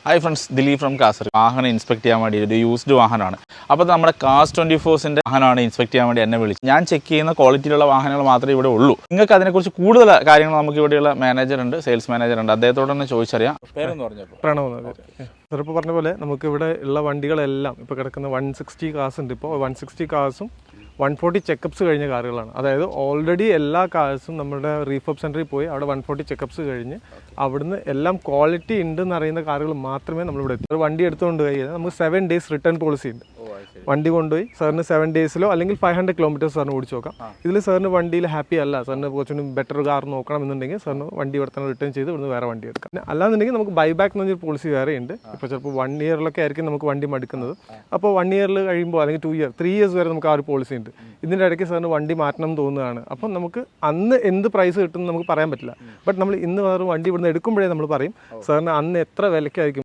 Hi friends, Dileep from Kasaragod. വാഹനം inspect ചെയ്യാൻ വേണ്ടി ഒരു യൂസ്ഡ് വാഹനമാണ്. അപ്പോൾ നമ്മുടെ കാസ് 24ൻ്റെ വാഹനമാണ് ഇൻസ്പെക്ട് ചെയ്യാൻ വേണ്ടി എന്നെ വിളിച്ചു. ഞാൻ ചെക്ക് ചെയ്യുന്ന ക്വാളിറ്റിയിലുള്ള വാഹനങ്ങൾ മാത്രമേ ഇവിടെ ഉള്ളൂ. നിങ്ങൾക്ക് അതിനെക്കുറിച്ച് കൂടുതൽ കാര്യങ്ങൾ നമുക്ക് ഇവിടെയുള്ള മാനേജർ ഉണ്ട്, സെയിൽസ് മാനേജർ ഉണ്ട്, അദ്ദേഹത്തോട് തന്നെ ചോദിച്ചറിയാം. പേരെന്ന് പറഞ്ഞപ്പോൾ പ്രണവ്. ഇപ്പോൾ പറഞ്ഞ പോലെ നമുക്ക് ഇവിടെ ഉള്ള വണ്ടികളെല്ലാം ഇപ്പോൾ കിടക്കുന്ന 160 കാർസ് ഉണ്ട്. ഇപ്പോൾ 160 കാർസും 140 ചെക്കപ്സ് കഴിഞ്ഞ കാറുകളാണ്. അതായത് ഓൾറെഡി എല്ലാ കാർസും നമ്മുടെ റീഫോപ്പ് സെൻറ്ററിൽ പോയി അവിടെ 140 ചെക്കപ്സ് കഴിഞ്ഞ് അവിടുന്ന് എല്ലാം ക്വാളിറ്റി ഉണ്ടെന്ന് അറിയുന്ന കാറുകൾ മാത്രമേ നമ്മളിവിടെ എത്തി. ഒരു വണ്ടി എടുത്തുകൊണ്ട് പോയി നമുക്ക് 7 days റിട്ടേൺ പോളിസി ഉണ്ട്. വണ്ടി കൊണ്ടുപോയി സാറിന് 7 daysലോ അല്ലെങ്കിൽ 500 കിലോമീറ്റേഴ്സ് സാറിന് ഓടിച്ച് നോക്കാം. ഇതിൽ സാറിന് വണ്ടിയിൽ ഹാപ്പി അല്ല, സാറിന് കുറച്ചുകൂടി ബെറ്റർ കാർ നോക്കണം എന്നുണ്ടെങ്കിൽ സാറിന് വണ്ടി ഇവിടെ തന്നെ റിട്ടേൺ ചെയ്ത് ഇവിടുന്ന് വേറെ വണ്ടി എടുക്കാം. അല്ലാന്നുണ്ടെങ്കിൽ നമുക്ക് ബൈബാക്ക് എന്ന് പറഞ്ഞൊരു പോളിസി വേറെ ഉണ്ട്. ഇപ്പോൾ ചിലപ്പോൾ 1 yearലൊക്കെ ആയിരിക്കും നമുക്ക് വണ്ടി മടുക്കുന്നത്. അപ്പോൾ 1 year കഴിയുമ്പോൾ അല്ലെങ്കിൽ 2 year 3 years വരെ നമുക്ക് ആ ഒരു പോളിസി ഉണ്ട്. ഇതിൻ്റെ ഇടയ്ക്ക് സാറിന് വണ്ടി മാറ്റണം എന്ന് തോന്നുകയാണ്. അപ്പം നമുക്ക് അന്ന് എന്ത് പ്രൈസ് കിട്ടുമെന്ന് നമുക്ക് പറയാൻ പറ്റില്ല. ബട്ട് നമ്മൾ ഇന്ന് വേറെ വണ്ടി ഇവിടുന്ന് എടുക്കുമ്പോഴേ നമ്മൾ പറയും സാറിന് അന്ന് എത്ര വിലയ്ക്കായിരിക്കും